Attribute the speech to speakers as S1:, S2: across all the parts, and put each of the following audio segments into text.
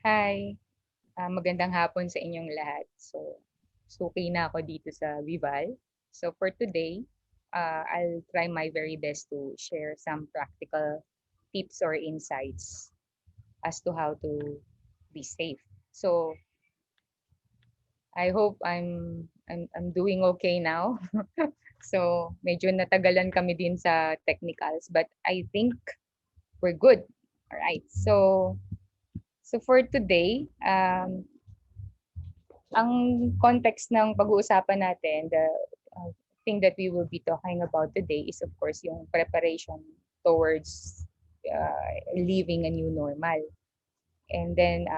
S1: Hi, magandang hapon sa inyong lahat. So, suki na ako dito sa Vival. So, for today, I'll try my very best to share some practical tips or insights as to how to be safe. So, I hope I'm doing okay now. So, medyo natagalan kami din sa technicals, but I think we're good. All right. So for today, ang context ng pag-uusapan natin, the uh, thing that we will be talking about today is of course yung preparation towards living a new normal. And then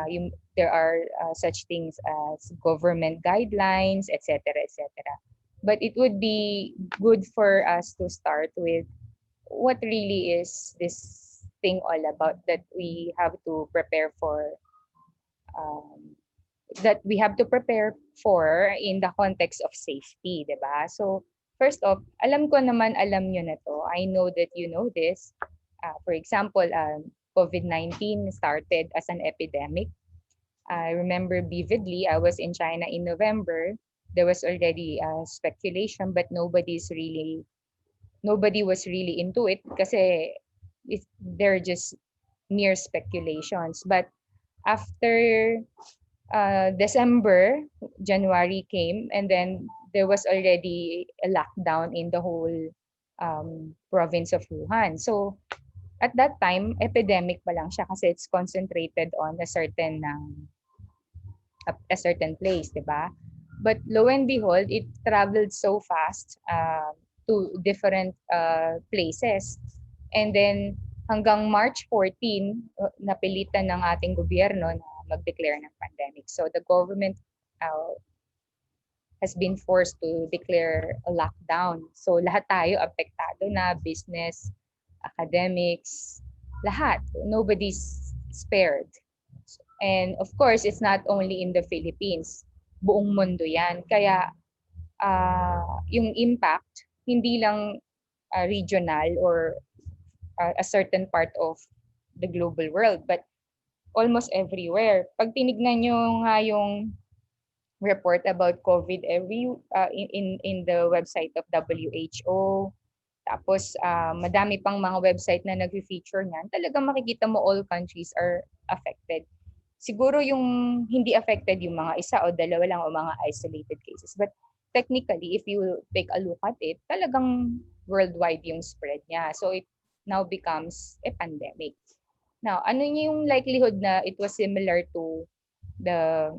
S1: there are such things as government guidelines, etc., etc. But it would be good for us to start with what really is this thing all about that we have to prepare for um, that we have to prepare for in the context of safety, 'di ba? So, first off, alam ko naman alam niyo na 'to. I know that you know this. For example, COVID-19 started as an epidemic. I remember vividly, I was in China in November. There was already speculation, but nobody was really into it kasi they're just mere speculations. But after December, January came, and then there was already a lockdown in the whole province of Wuhan. So at that time, epidemic pa lang siya kasi it's concentrated on a certain place, 'di ba? But lo and behold, it traveled so fast to different places. And then hanggang March 14, napilitan ng ating gobyerno na mag-declare ng pandemic. So the government uh, has been forced to declare a lockdown. So lahat tayo apektado na, business, academics, lahat. Nobody's spared. And of course, it's not only in the Philippines. Buong mundo yan. Kaya yung impact, hindi lang regional or a certain part of the global world, but almost everywhere. Pag tinignan nyo nga yung report about COVID in the website of WHO, tapos madami pang mga website na nag-feature niyan, talagang makikita mo all countries are affected. Siguro yung hindi affected yung mga isa o dalawa lang o mga isolated cases. But technically, if you take a look at it, talagang worldwide yung spread niya. So it now becomes a pandemic. Now, ano yung likelihood na it was similar to the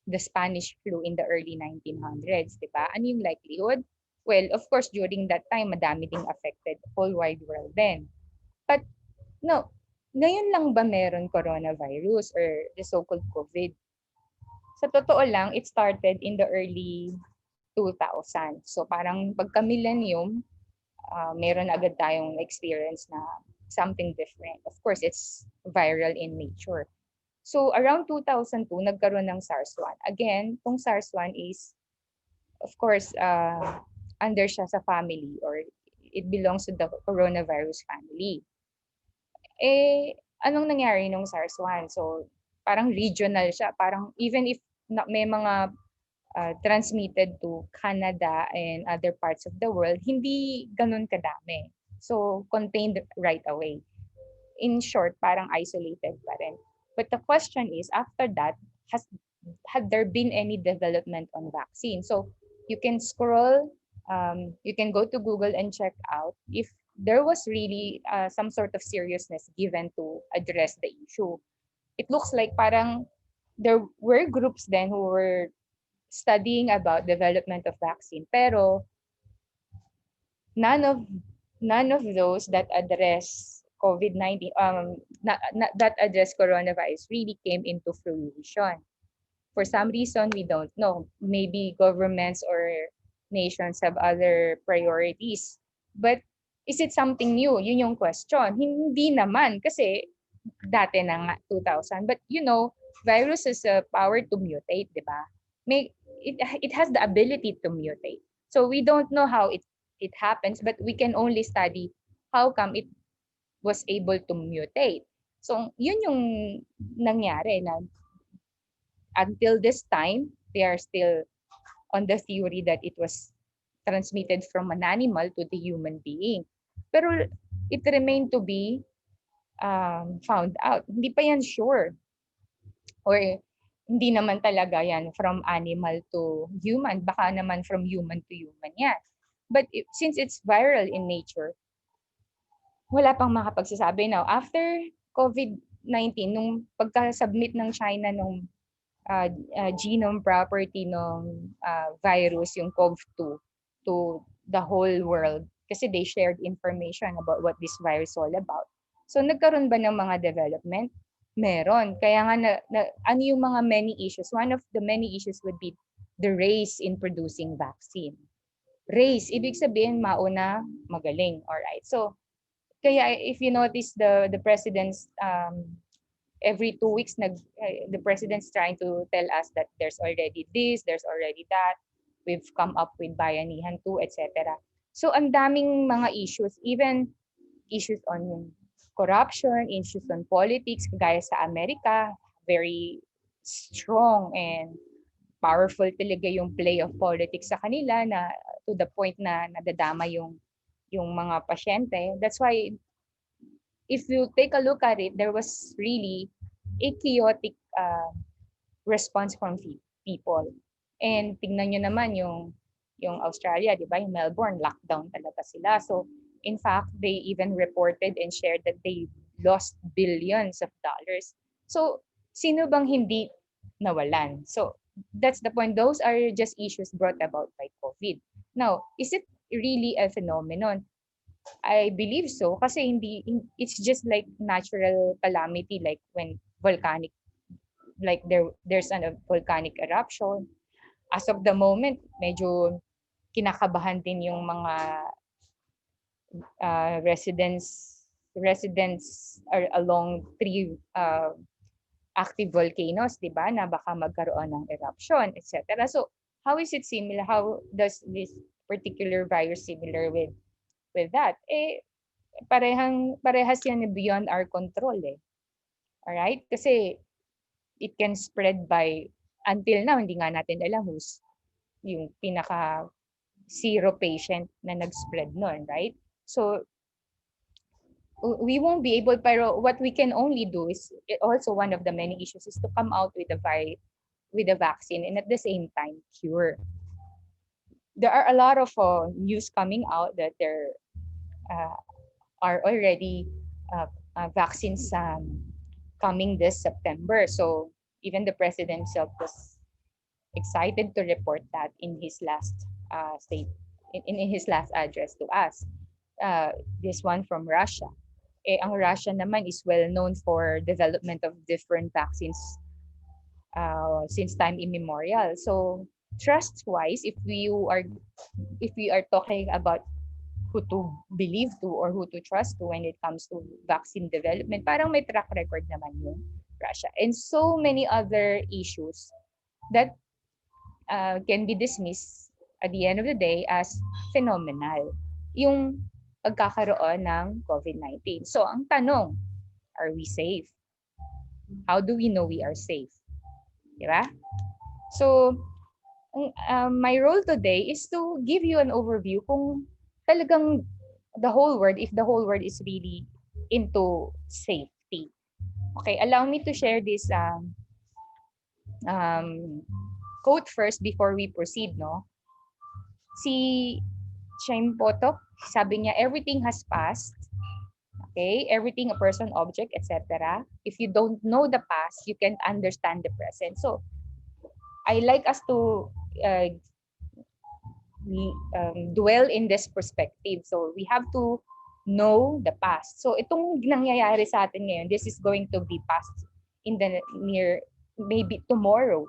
S1: the Spanish flu in the early 1900s, di ba? Ano yung likelihood? Well, of course, during that time, madami ding affected whole wide world then. But no, ngayon lang ba meron coronavirus or the so-called COVID? Sa totoo lang, it started in the early 2000. So parang pagka-millennium, meron agad tayong experience na something different. Of course, it's viral in nature. So around 2002, nagkaroon ng SARS-1. Again, tong SARS-1 is, of course, under siya sa family or it belongs to the coronavirus family. Anong nangyari nung SARS-1? So parang regional siya. Parang even if may mga transmitted to Canada and other parts of the world, hindi ganun kadami. So contained right away. In short, parang isolated pa rin. But the question is, after that, had there been any development on vaccine? So you can scroll, you can go to Google and check out if there was really some sort of seriousness given to address the issue. It looks like parang there were groups then who were studying about development of vaccine, pero none of none of those that address COVID-19 that address coronavirus really came into fruition. For some reason we don't know. Maybe governments or nations have other priorities. But is it something new? Yun yung question. Hindi naman kasi dati na nga 2000. But virus has a power to mutate, di ba? It has the ability to mutate. So we don't know how it happens, but we can only study how come it was able to mutate. So yun yung nangyari na until this time, they are still on the theory that it was transmitted from an animal to the human being. Pero it remained to be found out. Hindi pa yan sure. Or hindi naman talaga yan from animal to human. Baka naman from human to human yan. But since it's viral in nature, wala pang makapagsasabi. Now, after COVID-19, nung pagka-submit ng China nung genome property ng virus, yung COV2, to the whole world, kasi they shared information about what this virus is all about. So, nagkaroon ba ng mga development? Meron. Kaya nga, ano yung mga many issues? One of the many issues would be the race in producing vaccine. Race, ibig sabihin, mauna, magaling. Alright. So, kaya if you notice the president's every 2 weeks the president's trying to tell us that there's already this, there's already that, we've come up with Bayanihan 2, etc. So ang daming mga issues, even issues on corruption, issues on politics, kagaya sa Amerika, very strong and powerful talaga yung play of politics sa kanila, na to the point na nadadama yung mga pasyente. That's why if you take a look at it, there was really a chaotic response from people. And tingnan nyo naman yung Australia, di ba? Yung Melbourne, lockdown talaga sila. So, in fact, they even reported and shared that they lost billions of dollars. So, sino bang hindi nawalan? So, that's the point. Those are just issues brought about by COVID. Now, is it really a phenomenon? I believe so, kasi it's just like natural calamity, like when volcanic, like there's a volcanic eruption. As of the moment, medyo kinakabahan din yung mga residents are along 3 active volcanoes, di ba, na baka magkaroon ng eruption, etc. So, how is it similar? How does this particular virus similar with that? Parehas yan beyond our control eh. Alright? Kasi it can spread by, until now, hindi nga natin alam who's yung pinaka zero patient na nag-spread nun, right? So, we won't be able, pero what we can only do is, also one of the many issues is to come out with a vaccine and at the same time cure. There are a lot of news coming out that there are already vaccines coming this September. So even the president himself was excited to report that in his last in his last address to us. This one from Russia. Ang Russia naman is well known for development of different vaccines since time immemorial. So trust-wise, if we are talking about who to believe to or who to trust to when it comes to vaccine development, parang may track record naman yung Russia. And so many other issues that can be dismissed at the end of the day as phenomenal. Yung pagkakaroon ng COVID-19. So ang tanong, are we safe? How do we know we are safe? Diba? So my role today is to give you an overview kung talagang the whole world, if the whole world is really into safety. Okay, allow me to share this quote first before we proceed, no? Si Chaim Potok, sabi niya, everything has passed. Okay, everything, a person, object, etc. If you don't know the past, you can't understand the present. So, I like us to dwell in this perspective. So, we have to know the past. So, itong nangyayari sa atin ngayon, this is going to be past in the near, maybe tomorrow.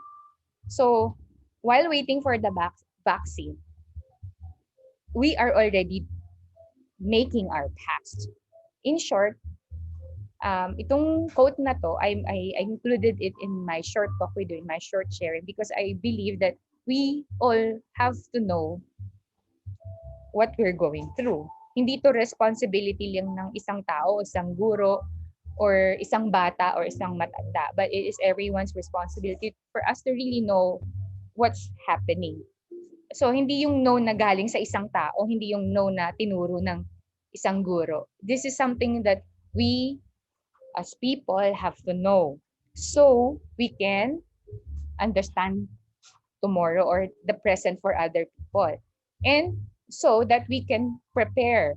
S1: So, while waiting for the vaccine, we are already making our past. In short, itong quote na to, I included it in my short talk we do, in my short sharing, because I believe that we all have to know what we're going through. Hindi to responsibility lang ng isang tao, isang guro, or isang bata or isang matanda, but it is everyone's responsibility for us to really know what's happening. So hindi yung no na galing sa isang tao, hindi yung no na tinuro ng isang guro. This is something that we as people have to know so we can understand tomorrow or the present for other people. And so that we can prepare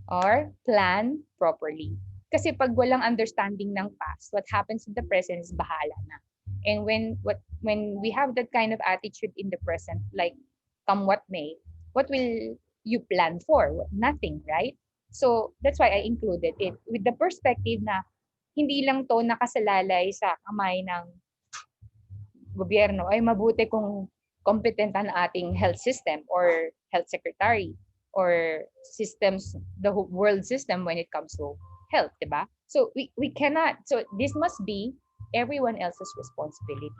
S1: or plan properly. Kasi pag walang understanding ng past, what happens in the present is bahala na. And when we have that kind of attitude in the present, like come what may, what will you plan for? Nothing, right? So that's why I included it with the perspective na hindi lang to nakasalalay sa kamay ng gobyerno, ay mabuti kung competent ang ating health system or health secretary or systems, the world system when it comes to health, diba? So we cannot, so this must be everyone else's responsibility.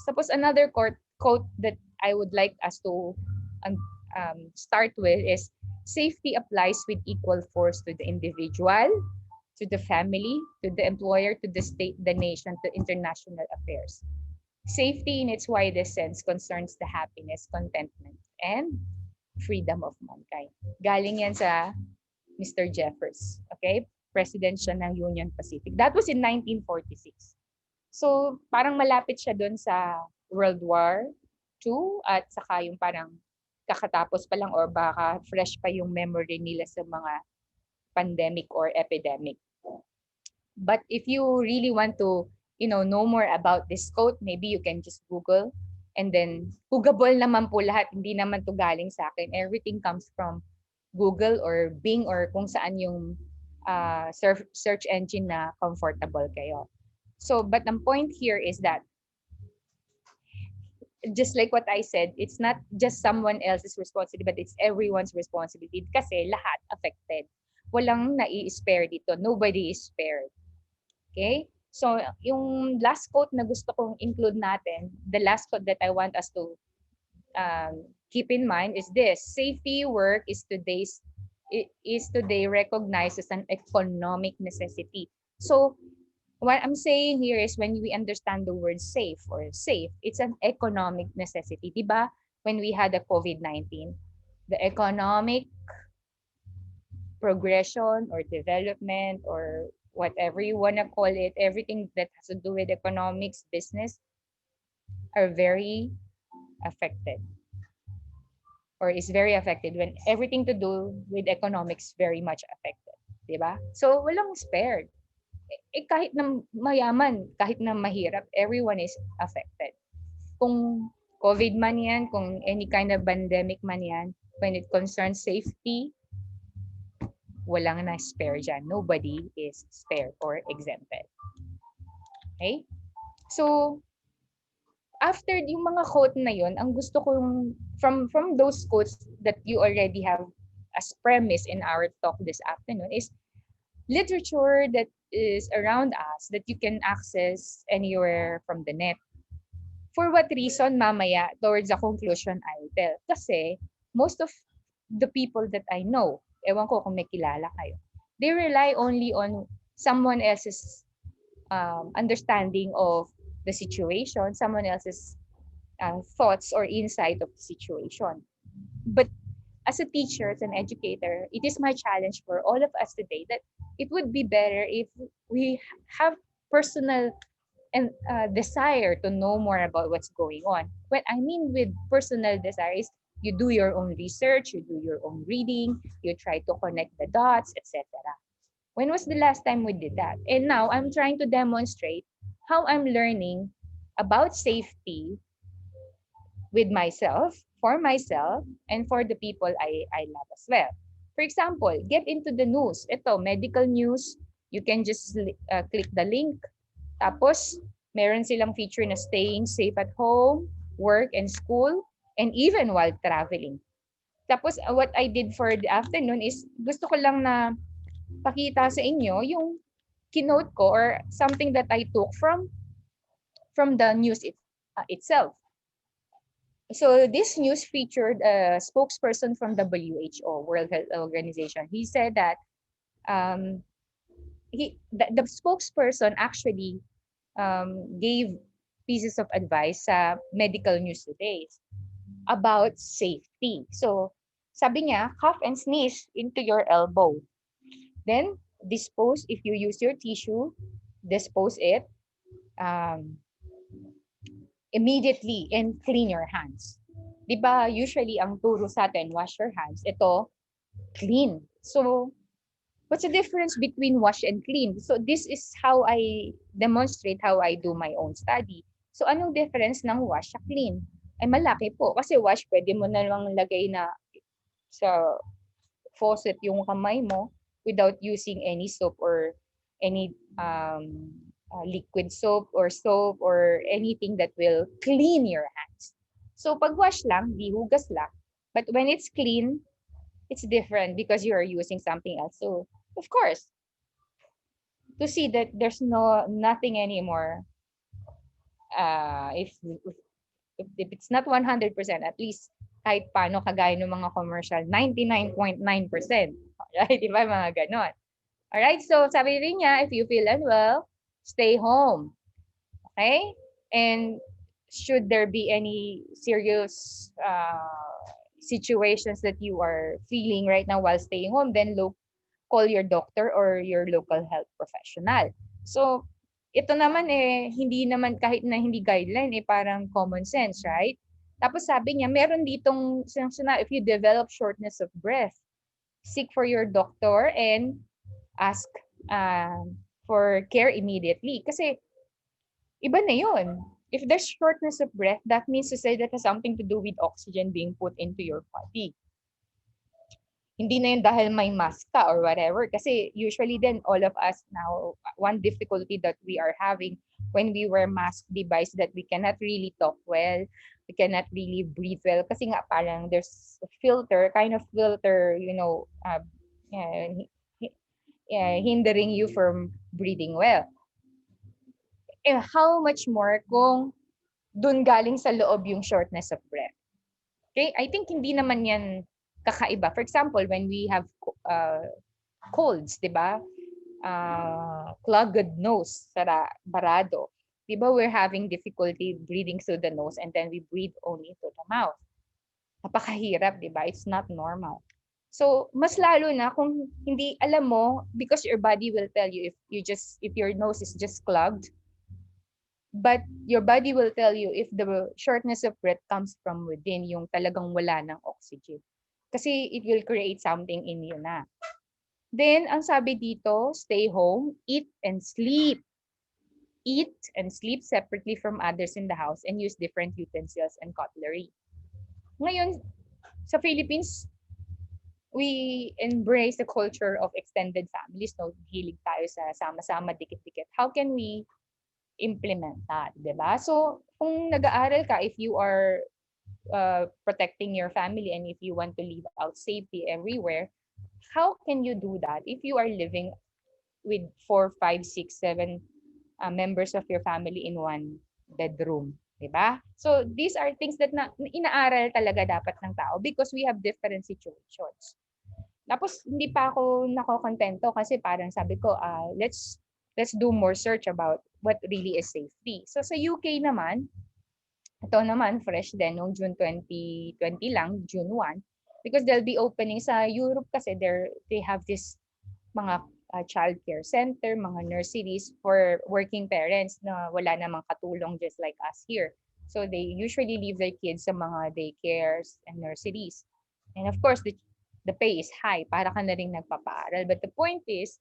S1: Suppose another quote that I would like us to start with is, safety applies with equal force to the individual, to the family, to the employer, to the state, the nation, to international affairs. Safety in its widest sense concerns the happiness, contentment, and freedom of mankind. Galing yan sa Mr. Jeffers, okay? President siya ng Union Pacific. That was in 1946. So, parang malapit siya doon sa World War II at saka yung parang kakatapos pa lang or baka fresh pa yung memory nila sa mga pandemic or epidemic. But if you really want to know more about this quote, maybe you can just Google, and then Googleable naman po lahat, hindi naman to galing sa akin. Everything comes from Google or Bing or kung saan yung search engine na comfortable kayo. So, but the point here is that, just like what I said, it's not just someone else's responsibility, but it's everyone's responsibility kasi lahat affected. Walang nai-spare dito. Nobody is spared. Okay? So, yung last quote na gusto kong include natin, the last quote that I want us to keep in mind is this: safety work is today recognized as an economic necessity. So, what I'm saying here is when we understand the word safe or safe, it's an economic necessity. Diba? When we had the COVID-19, the economic progression or development or whatever you want to call it, everything that has to do with economics, business, are very affected or is very affected when everything to do with economics very much affected. Diba? So, walang spared. Kahit na mayaman, kahit na mahirap, everyone is affected. Kung COVID man yan, kung any kind of pandemic man yan, when it concerns safety, walang na spare dyan. Nobody is spared or exempted. Okay? So, after yung mga quote na yun, ang gusto kong, from those quotes that you already have as premise in our talk this afternoon, is literature that is around us that you can access anywhere from the net. For what reason, mamaya, towards a conclusion, I will tell. Kasi, most of the people that I know, ewan ko kung may kilala kayo, they rely only on someone else's understanding of the situation, someone else's thoughts or insight of the situation. But as a teacher, as an educator, it is my challenge for all of us today that it would be better if we have personal and desire to know more about what's going on. What I mean with personal desire is you do your own research, you do your own reading, you try to connect the dots, etc. When was the last time we did that? And now I'm trying to demonstrate how I'm learning about safety with myself, and for the people I love as well. For example, get into the news. Ito, medical news. You can just click the link. Tapos, meron silang feature na staying safe at home, work and school, and even while traveling. Tapos, what I did for the afternoon is, gusto ko lang na pakita sa inyo yung keynote ko or something that I took from the news itself. So this news featured a spokesperson from WHO, World Health Organization. He said that the spokesperson actually gave pieces of advice sa medical news today about safety. So, sabi niya, cough and sneeze into your elbow. Then, dispose, if you use your tissue, dispose it um, immediately and clean your hands. 'Di ba usually ang turo sa atin, wash your hands. Ito, clean. So, what's the difference between wash and clean? So, this is how I demonstrate how I do my own study. So, anong difference ng wash sa clean? Ay malaki po. Kasi wash, pwede mo na lang lagay na sa faucet yung kamay mo without using any soap or any liquid soap or anything that will clean your hands. So pag wash lang, di hugas lang. But when it's clean, it's different because you are using something else. So of course, to see that there's nothing anymore, if it's not 100%, at least kahit paano kagaya ng mga commercial, 99.9%. Right? Di ba? Mga ganon. Alright, so sabi rin niya, if you feel unwell, stay home. Okay? And should there be any serious situations that you are feeling right now while staying home, then call your doctor or your local health professional. So, ito naman hindi naman kahit na hindi guideline, parang common sense, right? Tapos sabi niya, meron ditong, if you develop shortness of breath, seek for your doctor and ask for care immediately. Kasi, iba na yun. If there's shortness of breath, that means to say that has something to do with oxygen being put into your body. Hindi na yun dahil may mask ka or whatever. Kasi usually then, all of us now, one difficulty that we are having when we wear mask device that we cannot really talk well, we cannot really breathe well. Kasi nga parang there's a filter, kind of filter, hindering you from breathing well. How much more kung dun galing sa loob yung shortness of breath? Okay, I think hindi naman yan kakaiba. For example, when we have colds, di ba? Clogged nose, barado. Di ba we're having difficulty breathing through the nose and then we breathe only through the mouth. Napakahirap, di ba? It's not normal. So, mas lalo na kung hindi alam mo, because your body will tell you if your nose is just clogged, but your body will tell you if the shortness of breath comes from within, yung talagang wala ng oxygen. Kasi it will create something in you na. Then, ang sabi dito, stay home, eat and sleep. Eat and sleep separately from others in the house and use different utensils and cutlery. Ngayon, sa Philippines, we embrace the culture of extended families. No? Hilig tayo sa sama-sama, dikit-dikit. How can we implement that, di ba? So, kung nag-aaral ka, if you are protecting your family and if you want to live out safety everywhere, how can you do that if you are living with 4, 5, 6, 7 members of your family in one bedroom, di ba? So, these are things that inaaral talaga dapat ng tao because we have different situations. Tapos, hindi pa ako nakokontento kasi parang sabi ko, let's do more search about what really is safety. So, sa UK naman, ito naman, fresh din, noong June 2020 lang, June 1, because they'll be opening sa Europe kasi they have this mga child care center, mga nurseries for working parents na wala namang katulong just like us here. So they usually leave their kids sa mga daycares and nurseries. And of course, the pay is high, para ka na rin nagpapaaral. But the point is,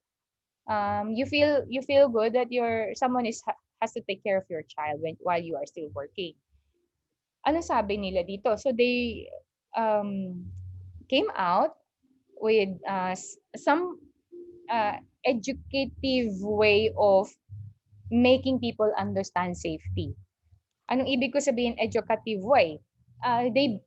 S1: you feel good that someone has to take care of your child while you are still working. Ano sabi nila dito? So they came out with some educative way of making people understand safety. Anong ibig ko sabihin educative way? They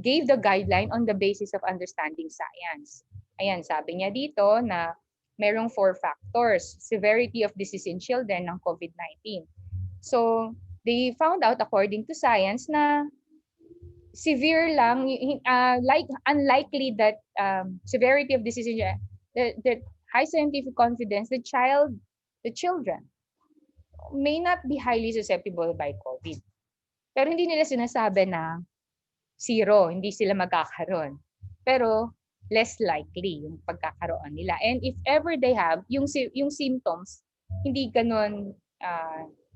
S1: gave the guideline on the basis of understanding science. Ayan, sabi niya dito na merong 4 factors. Severity of disease in children ng COVID-19. So, they found out according to science na severe lang, unlikely that severity of disease that high scientific confidence, the children may not be highly susceptible by COVID. Pero hindi nila sinasabi na zero, hindi sila magkakaroon. Pero less likely yung pagkakaroon nila. And if ever they have, yung symptoms, hindi ganun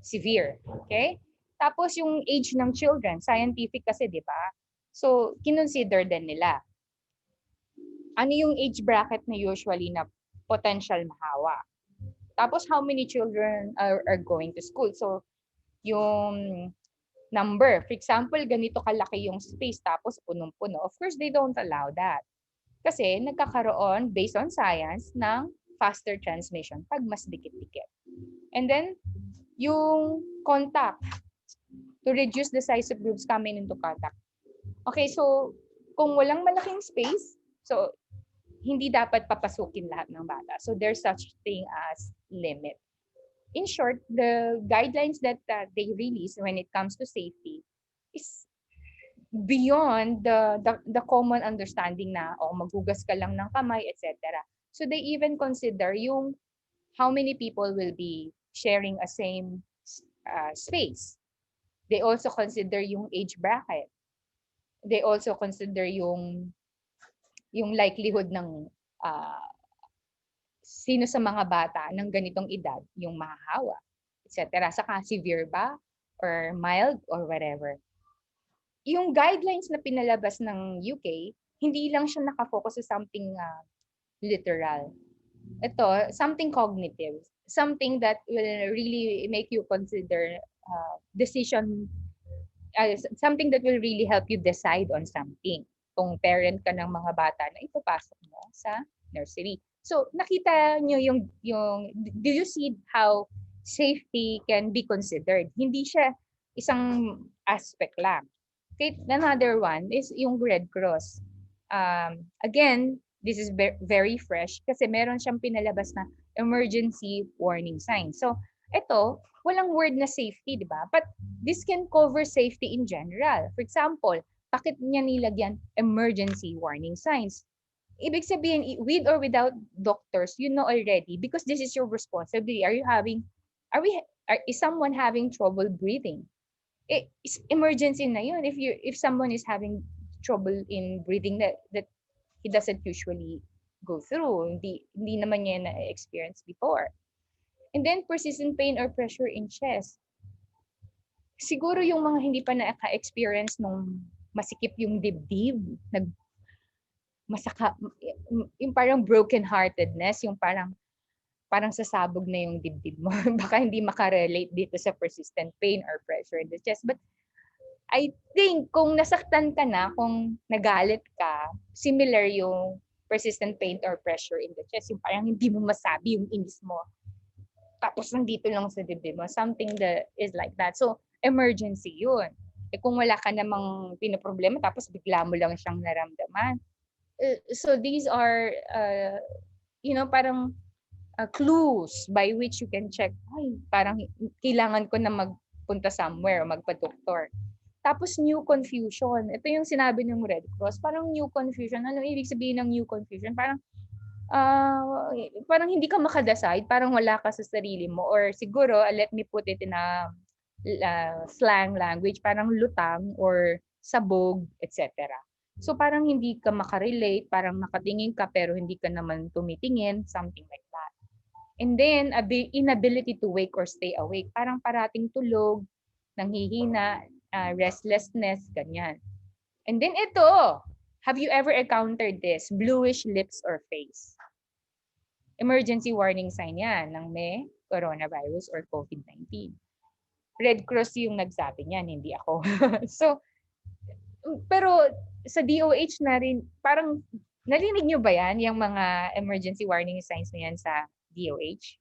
S1: severe. Okay? Tapos yung age ng children, scientific kasi, di ba? So, kinonsider din nila. Ano yung age bracket na usually na potential mahawa? Tapos, how many children are going to school? So, yung number. For example, ganito kalaki yung space tapos punong-puno. Of course, they don't allow that. Kasi nagkakaroon, based on science, ng faster transmission pag mas dikit-dikit. And then, yung contact, to reduce the size of groups coming into contact. Okay, so kung walang malaking space, so hindi dapat papasukin lahat ng bata. So there's such thing as limit. In short, the guidelines that they release when it comes to safety is beyond the common understanding na maghugas ka lang ng kamay, etc. So they even consider yung how many people will be sharing a same space. They also consider yung age bracket. They also consider yung likelihood ng sino sa mga bata ng ganitong edad yung mahahawa, etc. Saka severe ba or mild or whatever. Yung guidelines na pinalabas ng UK, hindi lang siya nakafocus sa something literal. Ito, something cognitive, something that will really make you consider decision, something that will really help you decide on something. Kung parent ka ng mga bata na ipapasok mo sa nursery. So, nakita nyo do you see how safety can be considered? Hindi siya isang aspect lang. Okay, another one is yung Red Cross. Again, this is very fresh kasi meron siyang pinalabas na emergency warning sign. So, ito, walang word na safety, di ba? But this can cover safety in general. For example, bakit niya nilagyan emergency warning signs? Ibig sabihin, with or without doctors, you know already because this is your responsibility. Is someone having trouble breathing? It's emergency na yun. If someone is having trouble in breathing that he doesn't usually go through, hindi naman niya na-experience before. And then persistent pain or pressure in chest. Siguro yung mga hindi pa na-experience nung masikip yung dibdib, masaka, yung parang broken-heartedness, yung parang sasabog na yung dibdib mo. Baka hindi makarelate dito sa persistent pain or pressure in the chest. But I think kung nasaktan ka na, kung nagalit ka, similar yung persistent pain or pressure in the chest. Yung parang hindi mo masabi yung inis mo. Tapos nandito lang sa dibdib mo. Something that is like that. So, emergency yun. Kung wala ka namang pinoproblema, tapos bigla mo lang siyang naramdaman. So, these are, parang clues by which you can check, ay, parang kailangan ko na magpunta somewhere o magpa-doktor. Tapos new confusion. Ito yung sinabi ng Red Cross, parang new confusion. Ano ibig sabihin ng new confusion? Parang hindi ka makadecide, parang wala ka sa sarili mo. Or siguro, let me put it in a slang language, parang lutang or sabog, etc. So parang hindi ka makarelate, parang nakatingin ka pero hindi ka naman tumitingin, something like that. And then, inability to wake or stay awake. Parang parating tulog, nanghihina, restlessness, ganyan. And then ito, have you ever encountered this? Bluish lips or face. Emergency warning sign yan ng may coronavirus or COVID-19. Red Cross yung nagsabi niyan, hindi ako. So, pero sa DOH na rin, parang narinig nyo ba yan, yung mga emergency warning signs na yan sa DOH?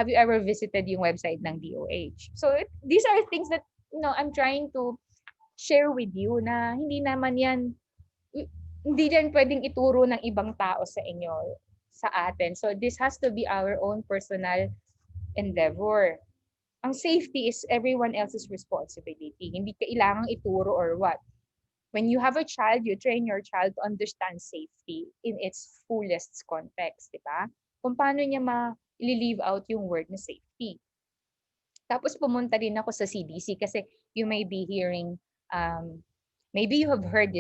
S1: Have you ever visited yung website ng DOH? So these are things that I'm trying to share with you na hindi naman yan, hindi yan pwedeng ituro ng ibang tao sa inyo, sa atin. So this has to be our own personal endeavor. Ang safety is everyone else's responsibility. Hindi kailangang ituro or what. When you have a child, you train your child to understand safety in its fullest context, di ba? kung paano niya ma-leave out yung word na safety. Tapos pumunta rin ako sa CDC kasi you may be hearing, maybe you have heard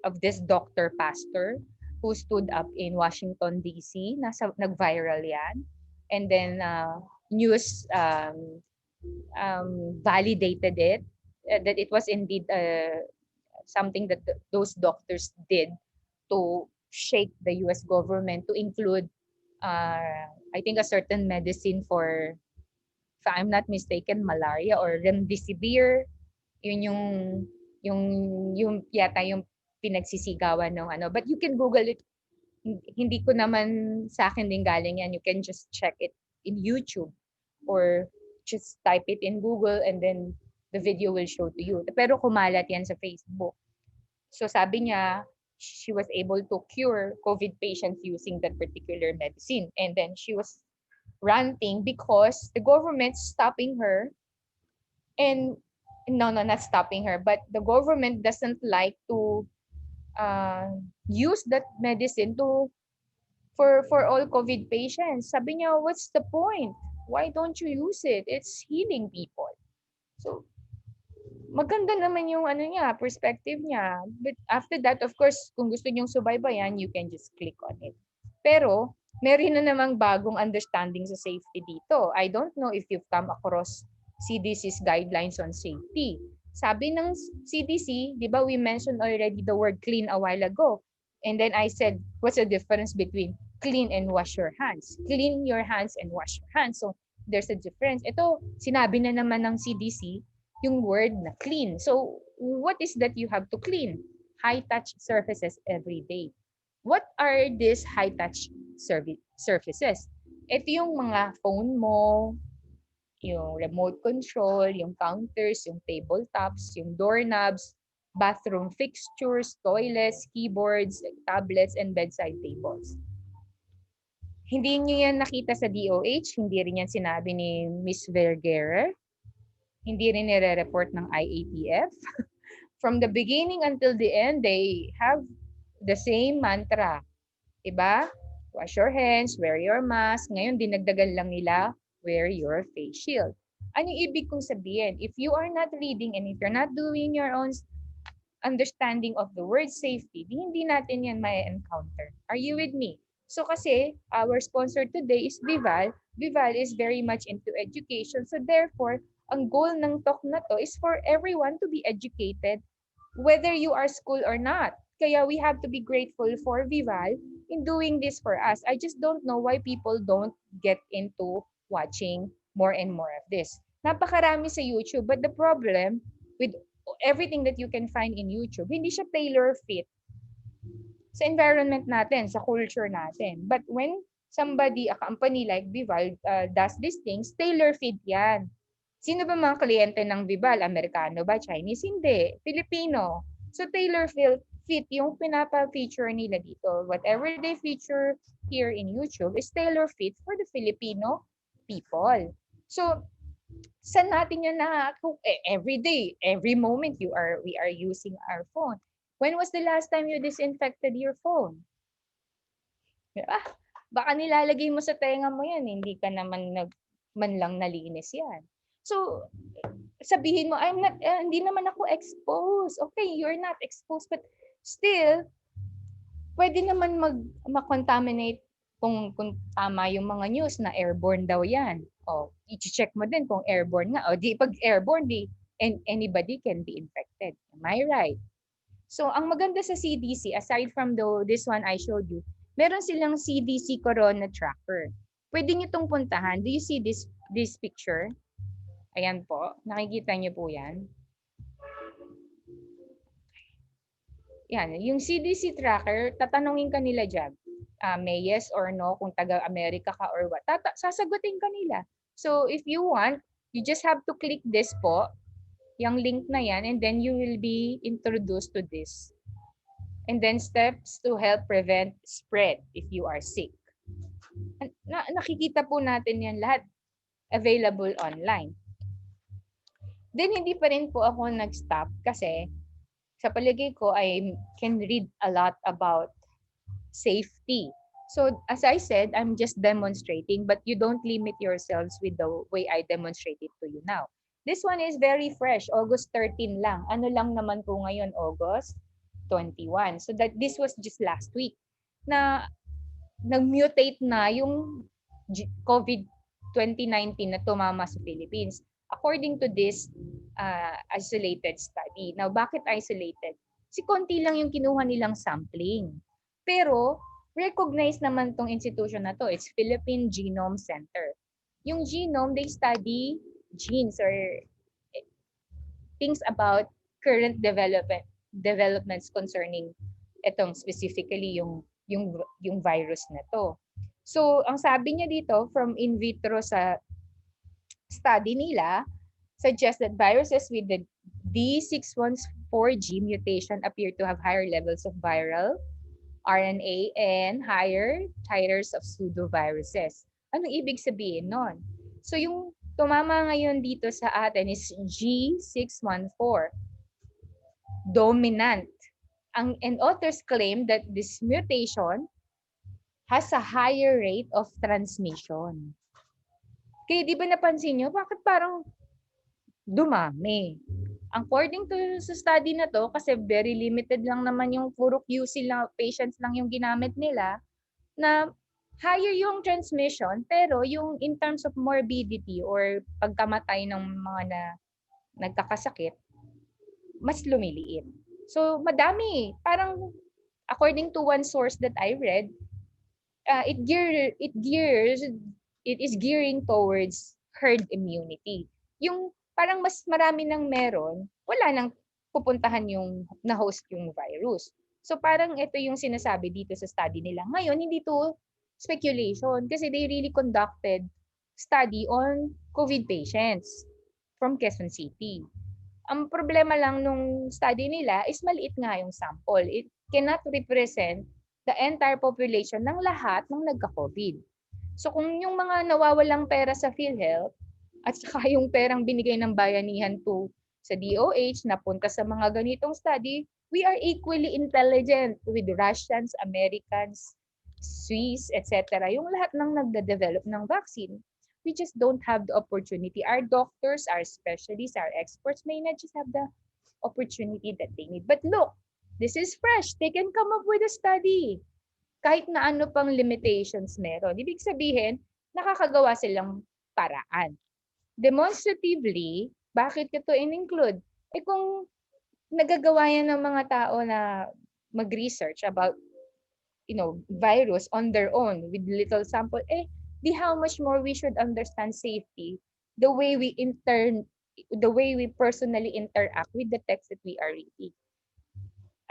S1: of this doctor pastor who stood up in Washington DC. Nag-viral yan. And then news validated it, that it was indeed something that those doctors did to shake the US government to include, I think, a certain medicine for, if I'm not mistaken, malaria or remdesivir. Yun yung yung yata yung pinagsisigawan ng ano. But you can Google it. Hindi ko naman sa akin din galing yan. You can just check it in YouTube or just type it in Google and then the video will show to you. Pero kumalat yan sa Facebook. So sabi niya, she was able to cure COVID patients using that particular medicine. And then she was ranting because the government's stopping her. And no, not stopping her, but the government doesn't like to use that medicine to for all COVID patients. Sabi niya, what's the point? Why don't you use it? It's healing people. So maganda naman yung ano niya, perspective niya. But after that, of course, kung gusto niyong subaybayan, you can just click on it. Pero meron na namang bagong understanding sa safety dito. I don't know if you've come across CDC's guidelines on safety. Sabi ng CDC, di ba we mentioned already the word clean a while ago. And then I said, what's the difference between clean and wash your hands? Clean your hands and wash your hands. So there's a difference. Ito, sinabi na naman ng CDC, yung word na clean. So what is that you have to clean? High-touch surfaces every day. What are these high-touch surfaces? Ito yung mga phone mo, yung remote control, yung counters, yung tabletops, yung doorknobs, bathroom fixtures, toilets, keyboards, tablets, and bedside tables. Hindi niyo yan nakita sa DOH, hindi rin yan sinabi ni Ms. Vergara, hindi rin nire-report ng IATF. From the beginning until the end, they have the same mantra. Diba? Wash your hands, wear your mask. Ngayon, dinagdagan lang nila, wear your face shield. Ano yung ibig kong sabihin? If you are not reading and if you're not doing your own understanding of the word safety, hindi natin yan may encounter. Are you with me? So kasi, our sponsor today is Vival. Vival is very much into education. So therefore, ang goal ng talk na to is for everyone to be educated, whether you are school or not. Kaya we have to be grateful for Vival in doing this for us. I just don't know why people don't get into watching more and more of this. Napakarami sa YouTube, but the problem with everything that you can find in YouTube, hindi siya tailor-fit sa environment natin, sa culture natin. But when somebody, a company like Vival does these things, tailor-fit yan. Sino ba mga kliyente ng Vival? Amerikano ba? Chinese? Hindi. Filipino. So tailor-fit yung pinapa-feature nila dito. Whatever they feature here in YouTube is tailor-fit for the Filipino people. So saan natin yun every day, every moment we are using our phone. When was the last time you disinfected your phone? Diba? Baka nilalagay mo sa tenga mo yan, hindi ka naman man lang nalinis yan. So, sabihin mo, hindi naman ako exposed. Okay, you're not exposed, but still, pwede naman mag-contaminate kung tama yung mga news na airborne daw yan. O, i-check mo din kung airborne nga. O, di pag airborne, anybody can be infected. Am I right? So, ang maganda sa CDC, aside from this one I showed you, meron silang CDC Corona Tracker. Pwede nyo itong puntahan. Do you see this picture? Ayan po. Nakikita nyo po yan. Yan. Yung CDC Tracker, tatanungin ka nila dyan. May yes or no kung taga-America ka or what. Sasagutin ka nila. So, if you want, you just have to click this po, yung link na yan, and then you will be introduced to this. And then steps to help prevent spread if you are sick. Nakikita po natin yan lahat available online. Then hindi pa rin po ako nag-stop kasi sa palagay ko I can read a lot about safety. So as I said, I'm just demonstrating, but you don't limit yourselves with the way I demonstrate it to you now. This one is very fresh, August 13 lang. Ano lang naman po ngayon, August 21. So that this was just last week na nag-mutate na yung COVID 2019 na tumama sa Philippines. According to this isolated study. Now, bakit isolated? Si konti lang yung kinuha nilang sampling. Pero, recognized naman tong institution na to. It's Philippine Genome Center. Yung genome, they study genes or things about current developments concerning itong specifically yung virus na to. So, ang sabi niya dito from in vitro sa study nila suggests that viruses with the D614G mutation appear to have higher levels of viral RNA and higher titers of pseudoviruses. Anong ibig sabihin nun? So yung tumama ngayon dito sa atin is G614, dominant. And authors claim that this mutation has a higher rate of transmission. Kaya di ba napansin nyo, bakit parang dumami? According to sa study na to, kasi very limited lang naman yung puro QC lang, patients lang yung ginamit nila, na higher yung transmission, pero yung in terms of morbidity or pagkamatay ng mga nagkakasakit, mas lumiliit. So, madami. Parang, according to one source that I read, it is gearing towards herd immunity. Yung parang mas marami nang meron, wala nang pupuntahan yung na-host yung virus. So parang ito yung sinasabi dito sa study nila. Ngayon, hindi to speculation kasi they really conducted study on COVID patients from Quezon City. Ang problema lang nung study nila is maliit nga yung sample. It cannot represent the entire population ng lahat ng nagka-COVID. So kung yung mga nawawalang pera sa PhilHealth at saka yung perang binigay ng bayanihan to sa DOH na punta sa mga ganitong study, we are equally intelligent with Russians, Americans, Swiss, etc. Yung lahat ng nagde-develop ng vaccine. We just don't have the opportunity. Our doctors, our specialists, our experts may not just have the opportunity that they need. But look, this is fresh. They can come up with a study. Kahit na ano pang limitations meron. Ibig sabihin, nakakagawa silang paraan. Demonstratively, bakit ito in-include? Eh kung nagagawa yan ng mga tao na mag-research about virus on their own with little sample, di how much more we should understand safety the way we personally interact with the text that we are reading.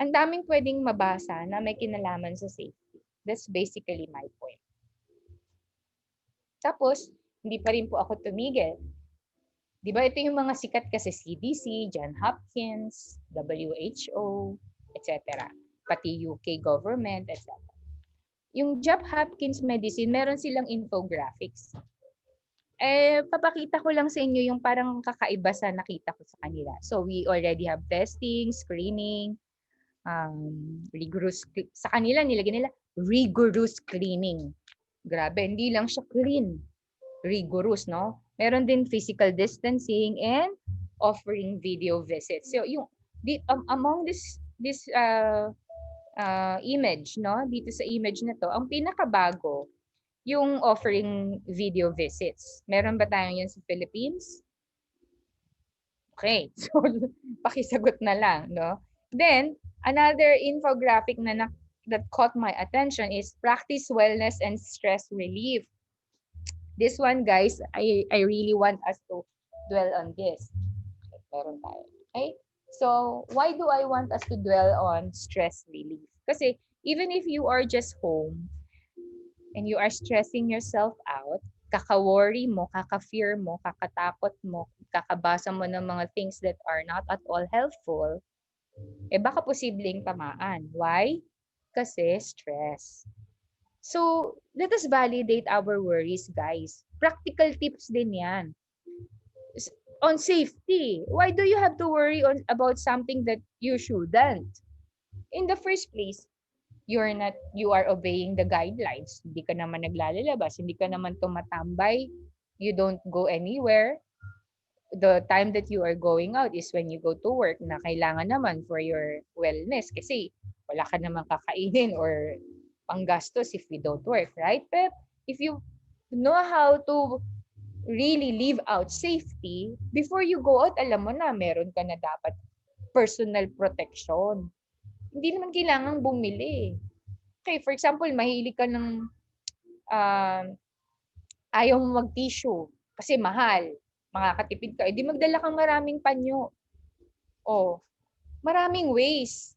S1: Ang daming pwedeng mabasa na may kinalaman sa safety. That's basically my point. Tapos, hindi pa rin po ako tumigil. Di ba ito yung mga sikat kasi CDC, John Hopkins, WHO, etc. Pati UK government, etc. Yung John Hopkins Medicine, meron silang infographics. Papakita ko lang sa inyo yung parang kakaiba sa nakita ko sa kanila. So we already have testing, screening, rigorous, sa kanila nilagyan nila rigorous cleaning. Grabe, hindi lang siya clean, rigorous, no? Meron din physical distancing and offering video visits. So yung among this image, no? Dito sa image na to, ang pinakabago yung offering video visits. Meron ba tayo yan sa Philippines? Okay, so pakisagot na lang, no? Then, another infographic that caught my attention is practice wellness and stress relief. This one, guys, I really want us to dwell on this. Meron tayo. Okay? So, why do I want us to dwell on stress relief? Kasi even if you are just home and you are stressing yourself out, kaka-worry mo, kaka-fear mo, kakatakot mo, kakabasa mo ng mga things that are not at all helpful, baka posibleng tamaan. Why? Kasi stress. So, let us validate our worries, guys. Practical tips din yan. On safety, why do you have to worry about something that you shouldn't? In the first place, you are obeying the guidelines. Hindi ka naman naglalabas, hindi ka naman tumatambay, you don't go anywhere. The time that you are going out is when you go to work na kailangan naman for your wellness kasi wala ka naman kakainin or panggastos if we don't work, right? But if you know how to really live out safety, before you go out, alam mo na meron ka na dapat personal protection. Hindi naman kailangang bumili. Okay, for example, mahilig ka ng uh, ayaw mo mag-tissue kasi mahal, makakatipid ka, edi magdala kang maraming panyo. O, maraming ways.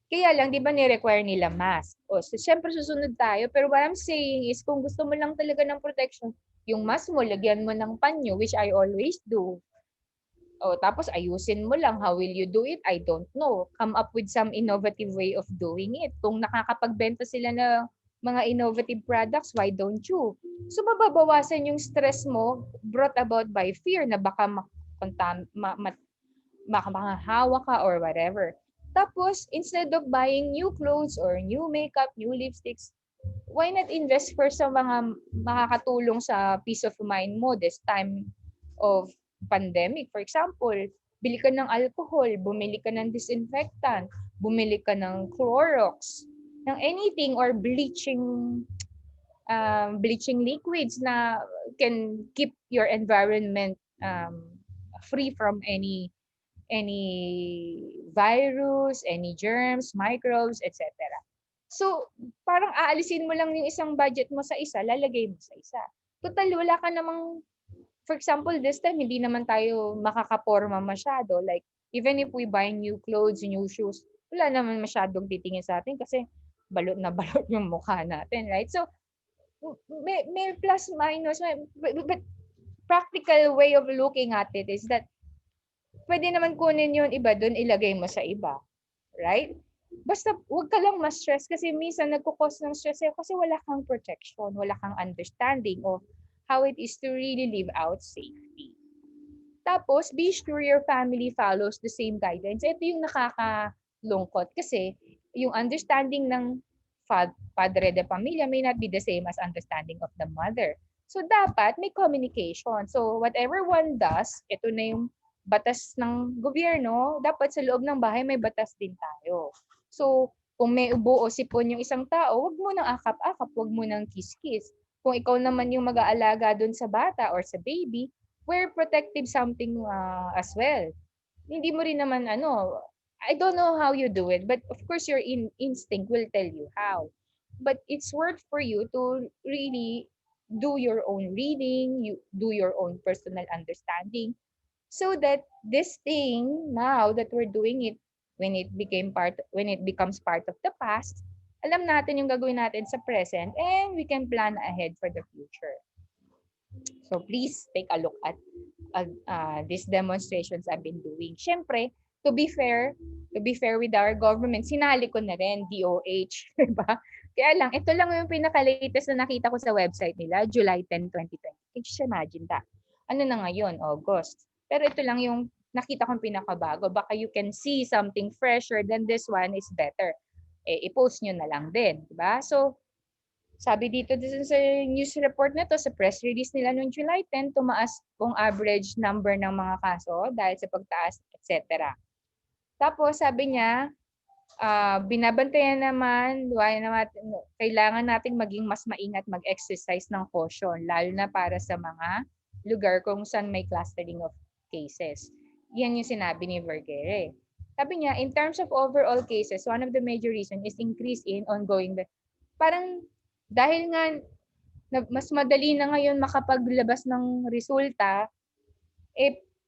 S1: Kaya lang, di ba ni-require nila mask? O, so, syempre susunod tayo. Pero what I'm saying is, kung gusto mo lang talaga ng protection, yung mask mo, lagyan mo ng panyo, which I always do. O, tapos ayusin mo lang. How will you do it? I don't know. Come up with some innovative way of doing it. Kung nakakapagbenta sila ng mga innovative products, why don't you? So, mababawasan yung stress mo brought about by fear na baka makahawa ka or whatever. Tapos, instead of buying new clothes or new makeup, new lipsticks, why not invest first sa mga makakatulong sa peace of mind mo this time of pandemic? For example, bili ka ng alcohol, bumili ka ng disinfectant, bumili ka ng Clorox, ng anything or bleaching liquids na can keep your environment free from any virus, any germs, microbes, etc. So, parang aalisin mo lang yung isang budget mo sa isa, lalagay mo sa isa. Total, wala ka namang, for example, this time, hindi naman tayo makakaporma masyado. Like, even if we buy new clothes, new shoes, wala naman masyadong titingin sa atin kasi balot na balot yung mukha natin, right? So, may plus minus, but practical way of looking at it is that pwede naman kunin yung iba doon, ilagay mo sa iba. Right? Basta huwag ka lang ma-stress kasi minsan nagkukos ng stress kasi wala kang protection, wala kang understanding of how it is to really live out safety. Tapos, be sure your family follows the same guidelines. Ito yung nakakalungkot kasi yung understanding ng padre de pamilya may not be the same as understanding of the mother. So, dapat may communication. So, whatever one does, ito na yung batas ng gobyerno, dapat sa loob ng bahay may batas din tayo. So, kung may ubo o sipon yung isang tao, wag mo nang akap-akap, wag mo nang kiss-kiss. Kung ikaw naman yung mag-aalaga dun sa bata or sa baby, wear protective something as well. Hindi mo rin naman I don't know how you do it, but of course your instinct will tell you how. But it's worth for you to really do your own reading, you do your own personal understanding, so that this thing now that we're doing it when it becomes part of the past, alam natin yung gagawin natin sa present and we can plan ahead for the future. So please take a look at these demonstrations I've been doing. Siyempre, to be fair with our government, sinali ko na rin DOH, diba? Kaya lang, ito lang yung pinaka-latest na nakita ko sa website nila, July 10, 2020. Just imagine that. Ano na ngayon? August. Pero ito lang yung nakita kong pinakabago. Baka you can see something fresher than this one is better. I-post nyo na lang din. Diba? So, sabi dito sa news report na to, sa press release nila noong July 10, tumaas kung average number ng mga kaso dahil sa pagtaas, etc. Tapos sabi niya, binabantayan naman, kailangan nating maging mas maingat, mag-exercise ng caution, lalo na para sa mga lugar kung saan may clustering of cases. Yan yung sinabi ni Vergere. Sabi niya, in terms of overall cases, one of the major reasons is increase in ongoing, parang dahil nga mas madali na ngayon makapaglabas ng resulta,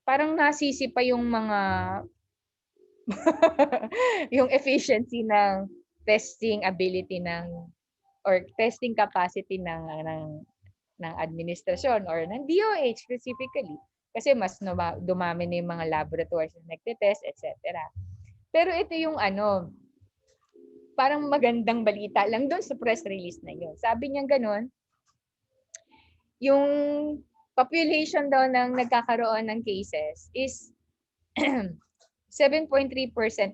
S1: parang nasisi pa yung mga yung efficiency ng testing ability or testing capacity ng administrasyon or ng DOH specifically. Kasi mas dumami na yung mga laboratories na nagte-test, etc. Pero ito yung parang magandang balita lang doon sa press release na yun. Sabi niya ganun, yung population daw ng nagkakaroon ng cases is 7.3%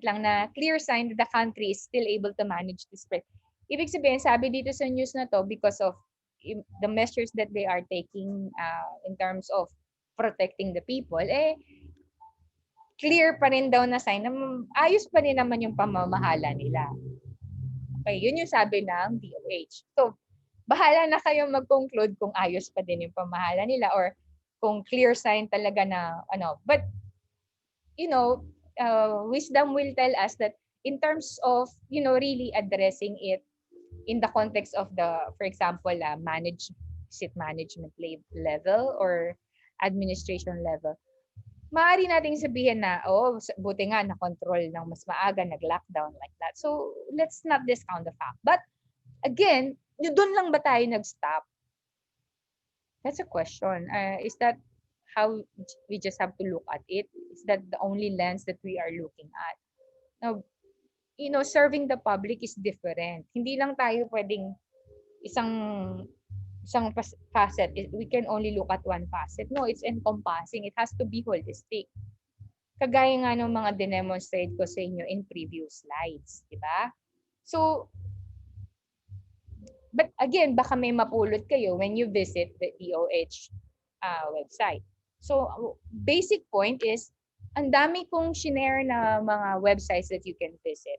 S1: lang na clear sign that the country is still able to manage the spread. Ibig sabihin, sabi dito sa news na to, because of the measures that they are taking in terms of protecting the people, clear pa rin daw na sign na ayos pa rin naman yung pamamahala nila. Okay, yun yung sabi ng DOH. So, bahala na kayong mag-conclude kung ayos pa din yung pamahala nila or kung clear sign talaga na ano. But, wisdom will tell us that in terms of, really addressing it in the context of for example, management level or administration level, maaari nating sabihin na, buti nga na-control ng mas maaga, nag-lockdown like that. So, let's not discount the fact. But, again, doon lang ba tayo nag-stop? That's a question. Is that how we just have to look at it? Is that the only lens that we are looking at? Now, serving the public is different. Hindi lang tayo pwedeng isang facet. We can only look at one facet. No, it's encompassing. It has to be holistic. Kagaya nga ng mga dinemonstrate ko sa inyo in previous slides, di ba? So, but again, baka may mapulot kayo when you visit the DOH website. So, basic point is, ang dami kong shinare na mga websites that you can visit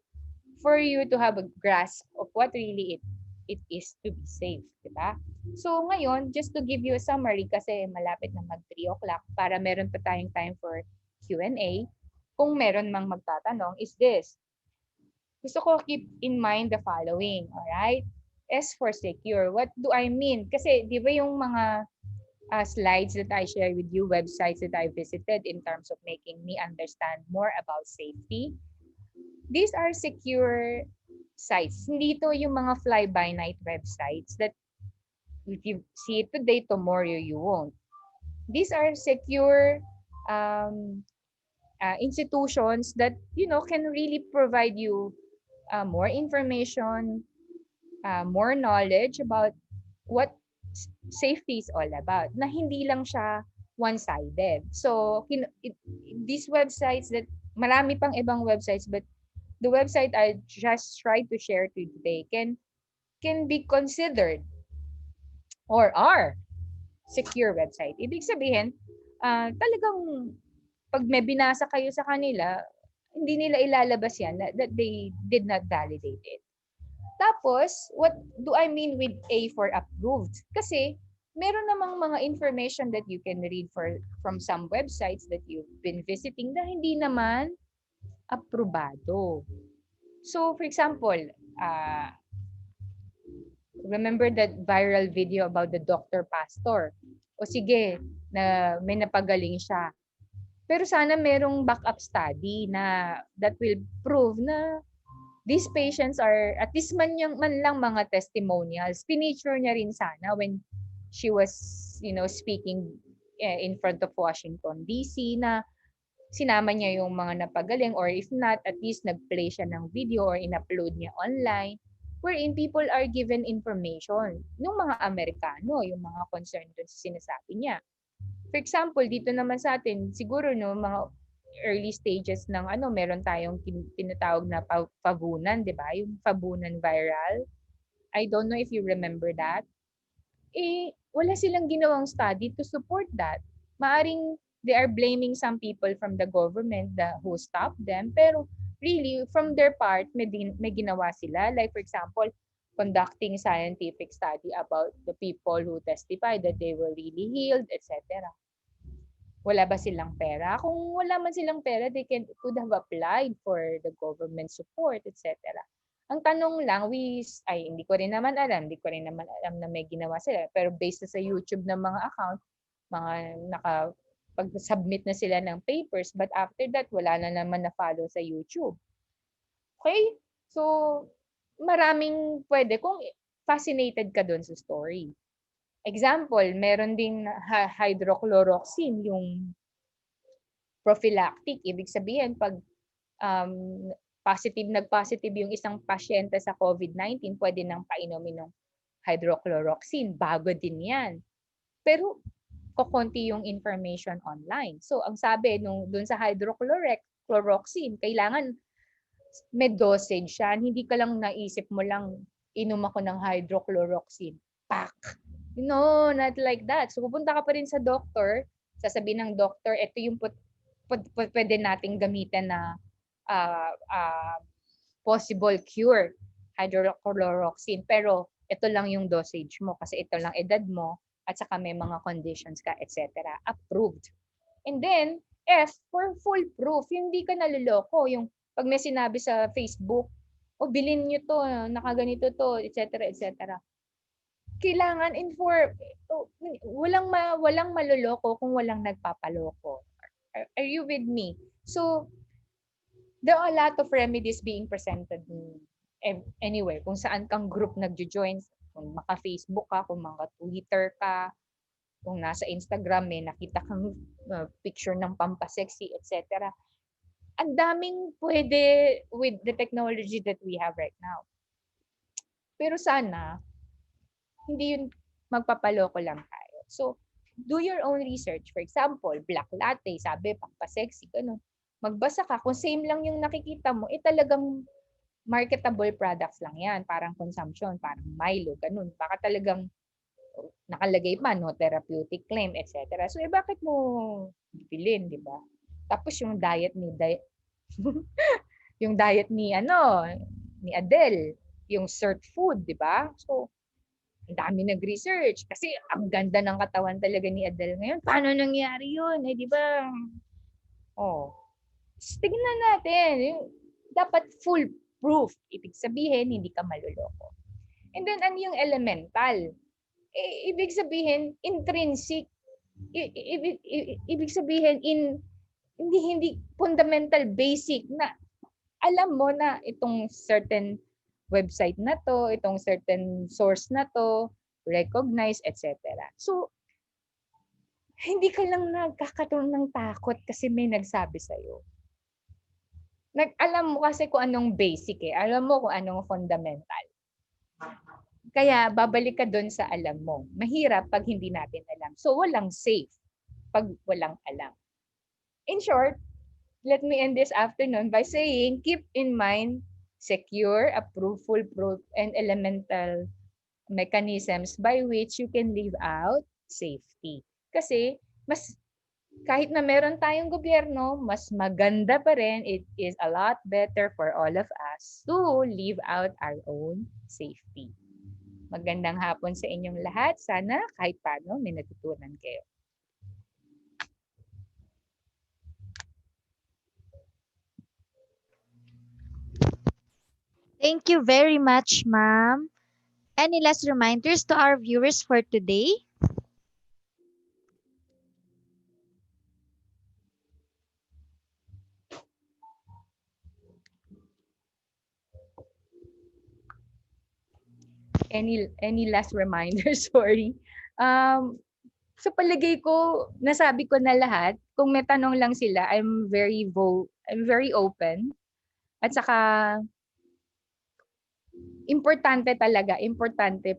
S1: for you to have a grasp of what really it is to be safe, di ba? So, ngayon, just to give you a summary kasi malapit na mag 3 o'clock para meron pa tayong time for Q&A, kung meron mang magtatanong, is this. Gusto ko keep in mind the following, alright? S for secure. What do I mean? Kasi, di ba yung mga slides that I share with you, websites that I visited in terms of making me understand more about safety, these are secure sites. Hindi to yung mga fly-by-night websites that if you see it today, tomorrow you won't. These are secure institutions that, can really provide you more information, more knowledge about what safety is all about, na hindi lang siya one-sided. So, these websites that, marami pang ibang websites, but the website I just tried to share to you today can be considered or are secure website. Ibig sabihin, talagang pag may binasa kayo sa kanila, hindi nila ilalabas yan that they did not validate it. Tapos, what do I mean with A for approved? Kasi, meron namang mga information that you can read from some websites that you've been visiting na hindi naman aprobado. So, for example, remember that viral video about the doctor pastor? O sige, na may napagaling siya. Pero sana merong backup study na that will prove na these patients are, at least man lang mga testimonials. Pinature niya rin sana when she was, speaking in front of Washington, D.C. na sinama niya yung mga napagaling, or if not, at least nag-play siya ng video or in-upload niya online wherein people are given information ng mga Amerikano, yung mga concerned dun sa sinasabi niya. For example, dito naman sa atin, siguro mga early stages ng meron tayong tinatawag na pavunan, 'di ba? Yung pavunan viral. I don't know if you remember that. Wala silang ginawang study to support that. Maaring they are blaming some people from the government who stopped them, pero really from their part may ginawa sila. Like for example, conducting scientific study about the people who testified that they were really healed, etc. Wala ba silang pera? Kung wala man silang pera, they could have applied for the government support, etc. Ang tanong lang, hindi ko rin naman alam na may ginawa sila. Pero based sa YouTube ng mga account, mga nakapag-submit na sila ng papers, but after that, wala na naman na-follow sa YouTube. Okay? So, maraming pwede kung fascinated ka dun sa story. Example, meron din hydrochloroquine, yung prophylactic. Ibig sabihin, pag nag-positive yung isang pasyente sa COVID-19, pwede nang painumin ng hydrochloroquine. Bago din yan. Pero, kukunti yung information online. So, ang sabi, dun sa hydrochloroquine, hydrochloroquine. Kailangan may dosage siya. Hindi ka lang naisip mo lang, inom ako ng hydrochloroquine. Pak! No, not like that. So pupunta ka pa rin sa doctor, sasabihin ng doctor, ito yung pwede nating gamitin na possible cure, hydrochloroquine. Pero ito lang yung dosage mo kasi ito lang edad mo at saka may mga conditions ka, etc. Approved. And then, F, for full proof, hindi ka naloloko. Yung pag may sinabi sa Facebook, o bilhin nyo to, nakaganito to, etc. etc. Kailangan walang maloloko kung walang nagpapaloko. Are you with me? So, there are a lot of remedies being presented anywhere. Kung saan kang group nagjo-join, kung maka-Facebook ka, kung maka-Twitter ka, kung nasa Instagram may nakita kang picture ng pampasexy, etc. Ang daming pwede with the technology that we have right now. Pero sana, hindi yun magpapaloko lang tayo. So, do your own research. For example, black latte, sabi, pampasexy, ganun. Magbasa ka, kung same lang yung nakikita mo, talagang marketable products lang yan. Parang consumption, parang Milo, ganun. Baka talagang nakalagay pa, no, therapeutic claim, etc. So, bakit mo bilhin, di ba? Tapos yung diet ni yung diet ni ni Adele, yung cert food, di ba? So, ang dami nag-research kasi ang ganda ng katawan talaga ni Adele ngayon. Paano nangyari yun? Di ba? Oh. Tignan natin. Dapat full proof. Ibig sabihin, hindi ka maluloko. And then, ano yung elemental? Ibig sabihin intrinsic, ibig sabihin hindi fundamental, basic na alam mo na itong certain website na to, itong certain source na to, recognize, etc. So, hindi ka lang nagkakaroon ng takot kasi may nagsabi sa'yo. Alam mo kasi kung anong basic alam mo kung anong fundamental. Kaya babalik ka doon sa alam mo. Mahirap pag hindi natin alam. So walang safe pag walang alam. In short, let me end this afternoon by saying keep in mind secure, approved, foolproof, and elemental mechanisms by which you can live out safety. Kasi kahit na meron tayong gobyerno, mas maganda pa rin, it is a lot better for all of us to live out our own safety. Magandang hapon sa inyong lahat. Sana kahit paano may natutunan kayo.
S2: Thank you very much, ma'am. Any last reminders to our viewers for today?
S1: Any last reminders? Sorry. Sa palagay ko, nasabi ko na lahat. Kung may tanong lang sila, I'm very open. At saka, importante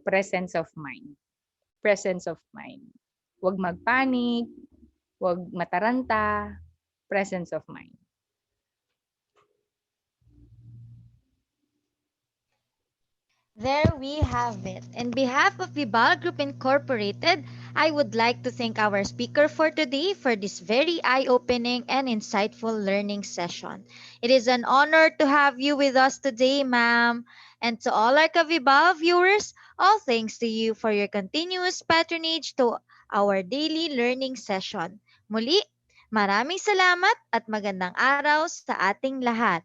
S1: presence of mind. Presence of mind. Huwag magpanic, huwag mataranta, presence of mind.
S2: There we have it. On behalf of Vibal Group Incorporated, I would like to thank our speaker for today for this very eye-opening and insightful learning session. It is an honor to have you with us today, ma'am. And to all our Kavibal viewers, all thanks to you for your continuous patronage to our daily learning session. Muli, maraming salamat at magandang araw sa ating lahat.